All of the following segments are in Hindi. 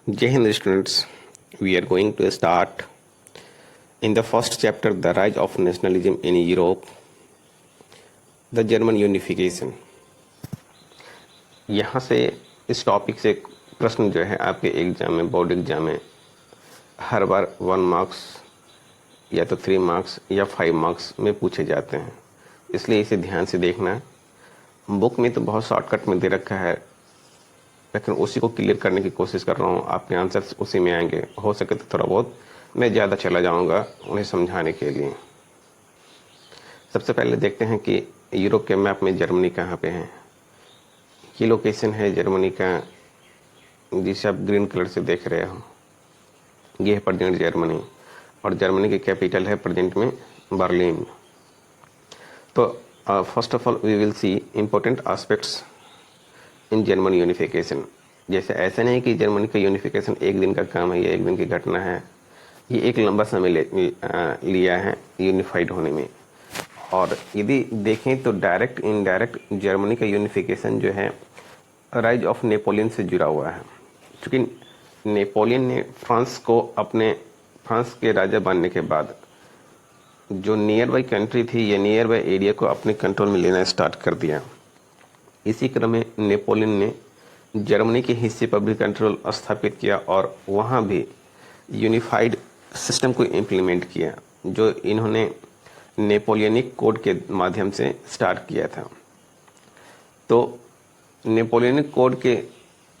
Jai Hind students, we are going to start in the first chapter the rise of nationalism in Europe, the German unification. यहाँ से इस टॉपिक से प्रश्न जो है आपके एग्जाम में, बोर्ड एग्जाम में हर बार 1 मार्क्स या तो 3 मार्क्स या 5 मार्क्स में पूछे जाते हैं, इसलिए इसे ध्यान से देखना। बुक में तो बहुत शॉर्टकट में दे रखा है, लेकिन उसी को क्लियर करने की कोशिश कर रहा हूँ। आपके आंसर्स उसी में आएंगे, हो सके तो थोड़ा बहुत मैं ज़्यादा चला जाऊँगा उन्हें समझाने के लिए। सबसे पहले देखते हैं कि यूरोप के मैप में जर्मनी कहाँ पे है। ये लोकेशन है जर्मनी का, जिसे आप ग्रीन कलर से देख रहे हो। ये है प्रेजेंट जर्मनी, और जर्मनी की कैपिटल है प्रेजेंट में बर्लिन। तो first of all we will see important aspects in German unification. जैसे ऐसा नहीं कि जर्मनी का यूनिफिकेशन एक दिन का काम है या एक दिन की घटना है, ये एक लंबा समय लिया है यूनिफाइड होने में। और यदि देखें तो डायरेक्ट इनडायरेक्ट जर्मनी का यूनिफिकेशन जो है राइज ऑफ नेपोलियन से जुड़ा हुआ है, क्योंकि नेपोलियन ने फ्रांस के राजा बनने के बाद जो नियर बाई कंट्री थी या नियर बाई एरिया को अपने कंट्रोल में लेना स्टार्ट कर दिया। इसी क्रम में नेपोलियन ने जर्मनी के हिस्से पर भी कंट्रोल स्थापित किया और वहाँ भी यूनिफाइड सिस्टम को इम्प्लीमेंट किया, जो इन्होंने नेपोलियनिक कोड के माध्यम से स्टार्ट किया था। तो नेपोलियनिक कोड के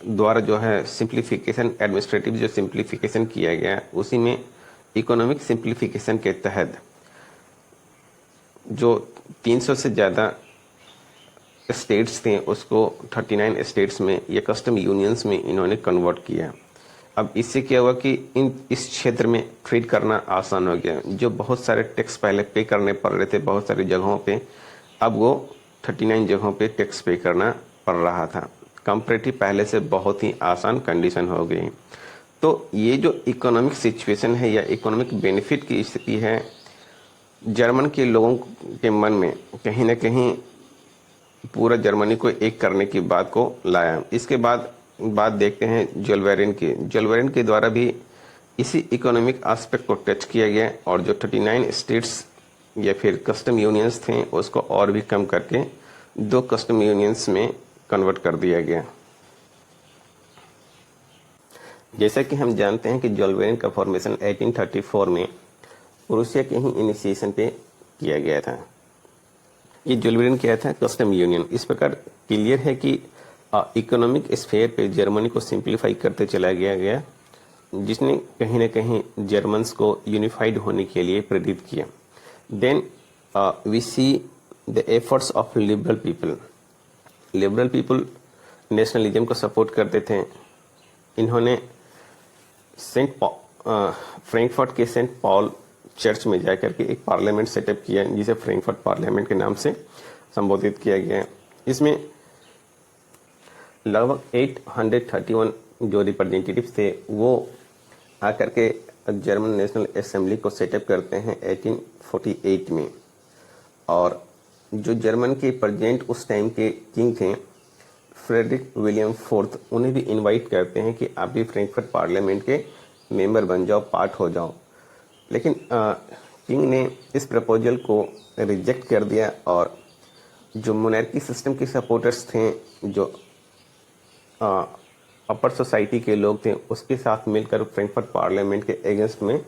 द्वारा जो है सिंप्लीफिकेशन, एडमिनिस्ट्रेटिव जो सिंप्लीफिकेशन किया गया, उसी में इकोनॉमिक सिंप्लीफिकेशन के तहत जो 300 से ज़्यादा स्टेट्स थे उसको 39 स्टेट्स में या कस्टम यूनियंस में इन्होंने कन्वर्ट किया। अब इससे क्या हुआ कि इस क्षेत्र में ट्रेड करना आसान हो गया। जो बहुत सारे टैक्स पहले पे करने पड़ रहे थे बहुत सारी जगहों पे, अब वो 39 जगहों पे टैक्स पे करना पड़ रहा था। कंपैरेटिव पहले से बहुत ही आसान कंडीशन हो गई। तो ये जो इकोनॉमिक सिचुएशन है या इकोनॉमिक बेनिफिट की स्थिति है, जर्मन के लोगों के मन में कहीं ना कहीं पूरा जर्मनी को एक करने की बात को लाया। इसके बाद बात देखते हैं जोल्वेरिन की। जोल्वेरिन के द्वारा भी इसी इकोनॉमिक एस्पेक्ट को टच किया गया और जो 39 स्टेट्स या फिर कस्टम यूनियंस थे उसको और भी कम करके 2 कस्टम यूनियंस में कन्वर्ट कर दिया गया। जैसा कि हम जानते हैं कि जोल्वेरिन का फॉर्मेशन 1834 में रूसिया के ही इनिशिएशन पे किया गया था। ये जोल्वेरिन क्या था? Custom union. इस प्रकार क्लियर है कि इकोनॉमिक स्फेयर पे जर्मनी को सिंप्लीफाई करते चला गया, जिसने कहीं ना कहीं जर्मन्स को यूनिफाइड होने के लिए प्रेरित किया। Then we see the efforts of liberal people. Liberal people nationalism को सपोर्ट करते थे। इन्होंने फ्रैंकफर्ट के सेंट पॉल चर्च में जाकर के एक पार्लियामेंट सेटअप किया, जिसे फ्रैंकफर्ट पार्लियामेंट के नाम से संबोधित किया गया। इसमें लगभग 831 जो रिप्रेजेंटेटिव थे वो आकर के जर्मन नेशनल असेंबली को सेटअप करते हैं 1848 में। और जो जर्मन के प्रेजेंट उस टाइम के किंग थे फ्रेडरिक विलियम फोर्थ, उन्हें भी इनवाइट करते हैं कि आप भी फ्रैंकफर्ट पार्लियामेंट के मेंबर बन जाओ, पार्ट हो जाओ। लेकिन किंग ने इस प्रपोजल को रिजेक्ट कर दिया और जो मोनार्की सिस्टम के सपोर्टर्स थे, जो अपर सोसाइटी के लोग थे, उसके साथ मिलकर फ्रैंकफर्ट पार्लियामेंट के अगेंस्ट में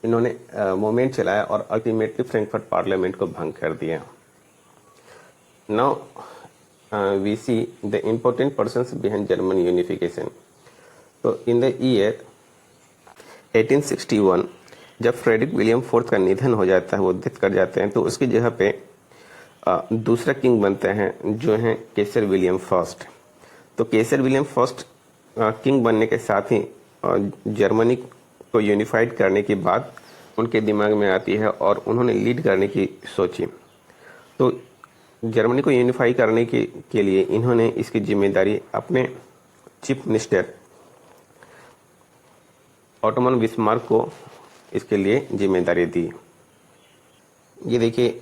इन्होंने मूवमेंट चलाया और अल्टीमेटली फ्रैंकफर्ट पार्लियामेंट को भंग कर दिया। Now we see the important persons behind German unification. तो इन द ईयर 1861 जब फ्रेडरिक विलियम फोर्थ का निधन हो जाता है, वो डेथ कर जाते हैं, तो उसकी जगह पे दूसरा किंग बनते हैं जो हैं केसर विलियम फर्स्ट। तो केसर विलियम फर्स्ट किंग बनने के साथ ही जर्मनी को यूनिफाइड करने की बात उनके दिमाग में आती है और उन्होंने लीड करने की सोची। तो जर्मनी को यूनिफाई करने के लिए इन्होंने इसकी जिम्मेदारी अपने चीफ मिनिस्टर ऑटोमन बिस्मार्क को इसके लिए जिम्मेदारी दी। ये देखिए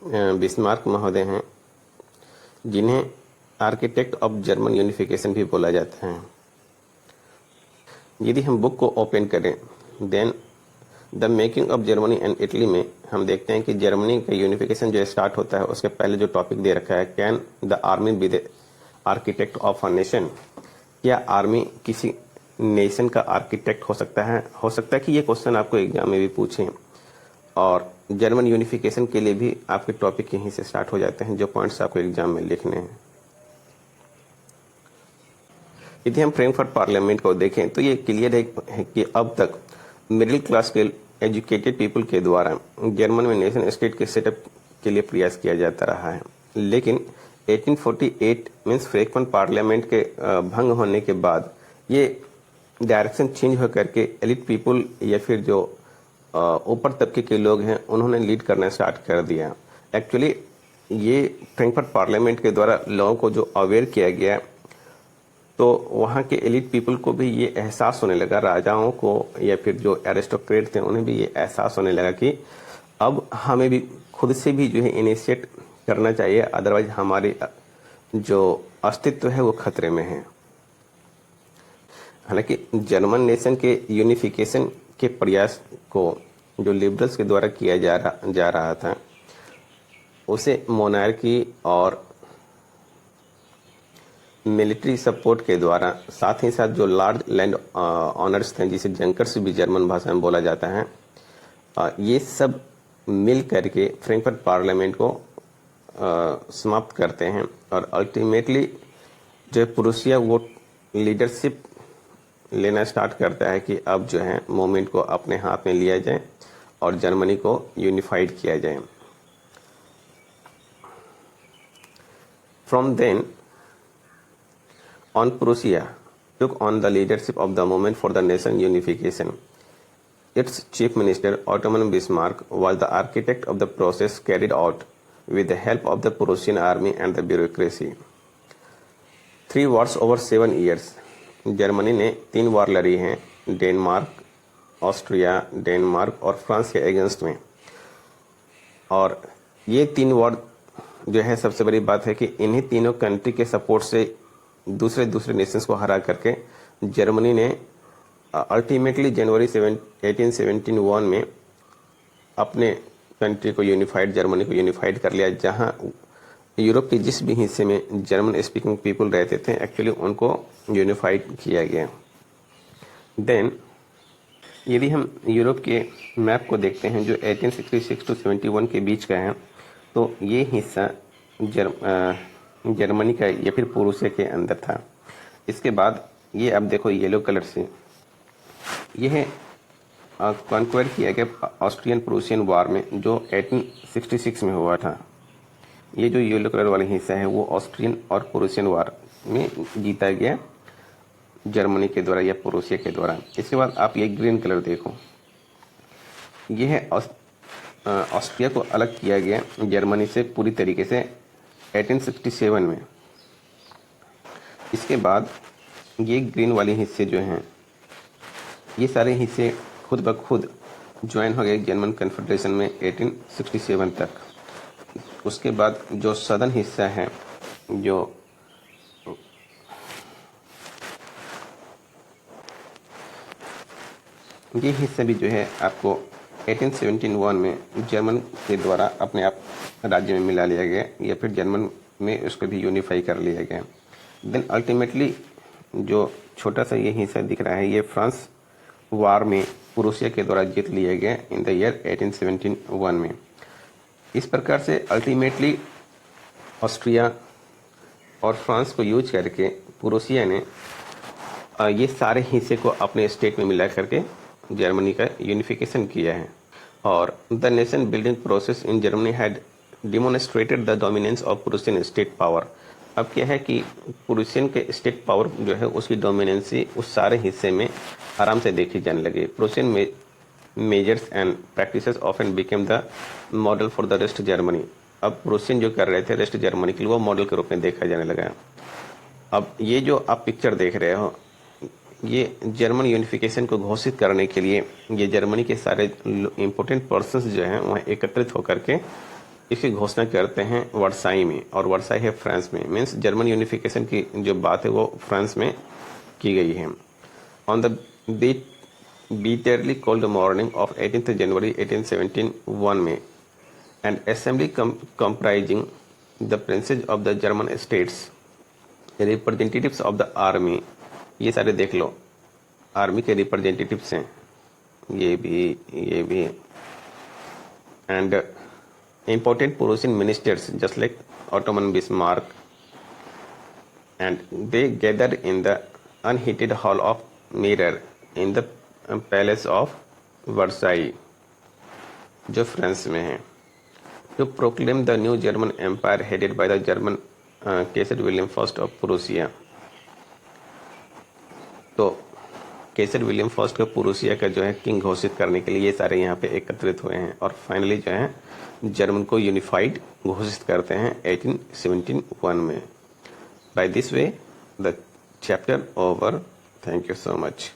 बिस्मार्क महोदय हैं, जिन्हें आर्किटेक्ट ऑफ जर्मन यूनिफिकेशन भी बोला जाता है। यदि हम बुक को ओपन करें, then the making of Germany and Italy में हम देखते हैं कि जर्मनी का यूनिफिकेशन जो स्टार्ट होता है उसके पहले जो टॉपिक दे रखा है, can the army be the architect of a nation. क्या आर्मी किसी नेशन का आर्किटेक्ट हो सकता है? हो सकता है कि ये क्वेश्चन आपको एग्जाम में भी पूछें, और जर्मन यूनिफिकेशन के लिए भी आपके टॉपिक यहीं से स्टार्ट हो जाते हैं, जो पॉइंट्स आपको एग्जाम में लिखने हैं। यदि हम फ्रैंकफर्ट पार्लियामेंट को देखें तो ये क्लियर है कि अब तक मिडिल क्लास के एजुकेटेड पीपल के द्वारा जर्मन में नेशन स्टेट के सेटअप के लिए प्रयास किया जाता रहा है, लेकिन 1848 मीन्स फ्रैंकफर्ट पार्लियामेंट के भंग होने के बाद ये डायरेक्शन चेंज हो करके एलिट पीपल या फिर जो ऊपर तबके के लोग हैं उन्होंने लीड करना स्टार्ट कर दिया। एक्चुअली ये फ्रैंकफर्ट पार्लियामेंट के द्वारा लोगों को जो अवेयर किया गया, तो वहाँ के एलिट पीपल को भी ये एहसास होने लगा, राजाओं को या फिर जो एरिस्टोक्रेट थे उन्हें भी ये एहसास होने लगा कि अब हमें भी खुद से भी जो है इनिशिएट करना चाहिए, अदरवाइज हमारी जो अस्तित्व है वो खतरे में है। हालांकि जर्मन नेशन के यूनिफिकेशन के प्रयास को जो लिबरल्स के द्वारा किया जा रहा था, उसे मोनार्की और मिलिट्री सपोर्ट के द्वारा, साथ ही साथ जो लार्ज लैंड ऑनर्स थे जिसे जंकर्स भी जर्मन भाषा में बोला जाता है, ये सब मिल करके फ्रैंकफर्ट पार्लियामेंट को समाप्त करते हैं और अल्टीमेटली जो प्रूसिया वो लीडरशिप लेना स्टार्ट करता है कि अब जो है मूवमेंट को अपने हाथ में लिया जाए और जर्मनी को यूनिफाइड किया जाए। From then on Prussia took on the leadership of the movement for the nation unification. Its chief minister, Ottoman Bismarck, was the architect of the process carried out with the help of the Prussian army and the bureaucracy. 3 wars over 7 years. Germany ने 3 वार लड़ी हैं, डेनमार्क, ऑस्ट्रिया, डेनमार्क और फ्रांस के अगेंस्ट में। और ये 3 वार जो है, सबसे बड़ी बात है कि इन्हीं तीनों कंट्री के सपोर्ट से दूसरे नेशंस को हरा करके जर्मनी ने अल्टीमेटली जनवरी 1871 में अपने कंट्री को यूनिफाइड, जर्मनी को यूनिफाइड कर लिया। जहां यूरोप के जिस भी हिस्से में जर्मन स्पीकिंग पीपल रहते थे, एक्चुअली उनको यूनिफाइड किया गया। देन यदि हम यूरोप के मैप को देखते हैं जो 1866 टू 71 के बीच का है, तो ये हिस्सा जर्मनी का या फिर प्रूसिया के अंदर था। इसके बाद ये अब देखो येलो कलर से, यह कॉन्क्वायर किया गया ऑस्ट्रियन प्रूसियन वार में जो 1866 में हुआ था। ये जो येलो कलर वाला हिस्सा है वो ऑस्ट्रियन और प्रूसियन वार में जीता गया जर्मनी के द्वारा या प्रूसिया के द्वारा। इसके बाद आप ये ग्रीन कलर देखो, यह है ऑस्ट्रिया को अलग किया गया जर्मनी से पूरी तरीके से 1867 में। इसके बाद ये ग्रीन वाले हिस्से जो हैं, ये सारे हिस्से खुद ब खुद ज्वाइन हो गए जर्मन कन्फेडरेशन में 1867 तक। उसके बाद जो सदर्न हिस्सा है, जो ये हिस्सा भी जो है आपको 1871 में जर्मन के द्वारा अपने आप राज्य में मिला लिया गया या फिर जर्मन में उसको भी यूनिफाई कर लिया गया। देन अल्टीमेटली जो छोटा सा ये हिस्सा दिख रहा है, ये फ्रांस वार में प्रूसिया के द्वारा जीत लिया गया इन द ईयर 1871 में। इस प्रकार से अल्टीमेटली ऑस्ट्रिया और फ्रांस को यूज करके प्रूसिया ने ये सारे हिस्से को अपने स्टेट में मिला करके जर्मनी का यूनिफिकेशन किया है। और the nation building process in Germany had demonstrated the dominance of Prussian state power. अब क्या है कि प्रूसियन के स्टेट पावर जो है उसकी डोमिनेंसी उस सारे हिस्से में आराम से देखी जाने लगी। Prussian measures and practices often became the model for the rest Germany. अब प्रूसियन जो कर रहे थे रेस्ट जर्मनी के लिए वो मॉडल के रूप में देखा जाने लगा। अब ये जो आप पिक्चर देख रहे हो, ये जर्मन यूनिफिकेशन को घोषित करने के लिए ये जर्मनी के सारे इम्पोर्टेंट पर्सन्स जो हैं वहाँ एकत्रित होकर के इसकी घोषणा करते हैं वर्साई में। और वर्साई है फ्रांस में, मीन्स जर्मन यूनिफिकेशन की जो बात है वो फ्रांस में की गई है। On the the bitterly cold morning of 18th January 1871 में an assembly comprising the princes of the German states, representatives of the army, ये सारे देख लो, आर्मी के रिप्रेजेंटेटिव्स हैं, ये भी and important Prussian ministers just like Ottoman Bismarck, and they gathered in the unheated hall of mirror in the palace of Versailles, जो फ्रांस में है, to proclaim the new German empire headed by the German Kaiser William I of Prussia. तो केसर विलियम फर्स्ट को प्रूसिया का जो है किंग घोषित करने के लिए ये सारे यहाँ पे एकत्रित हुए हैं और फाइनली जो है जर्मन को यूनिफाइड घोषित करते हैं 1871 में. By this way the chapter over. Thank you so much.